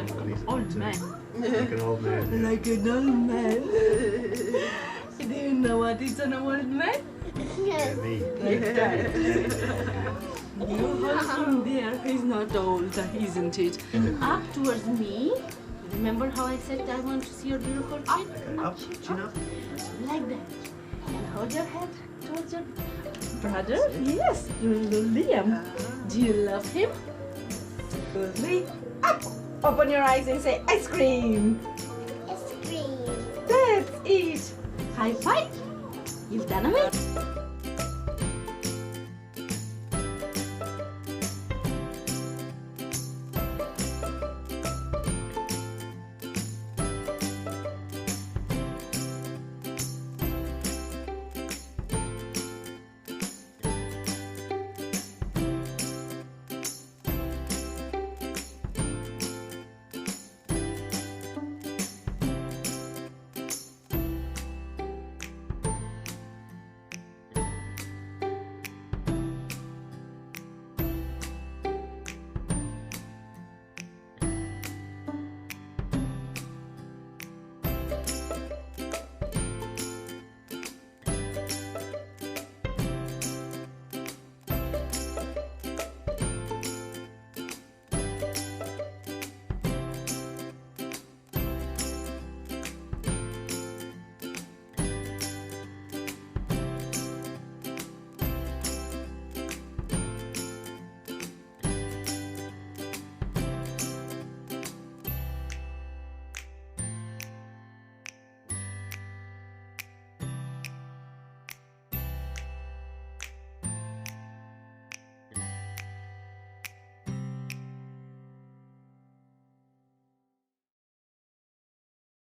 like an old man. Like an old man. Like an old man. Do you know what is an old man? Yeah, me. Like that. You hold him there. He's not old, isn't it? Up towards me. Remember how I said I want to see your beautiful chin? Up, chin up. Like that. And hold your head towards your brother. Yes, you love Liam. Do you love him? Good. Up. Open your eyes and say ice cream. Ice cream. That's it. High five. You've done it.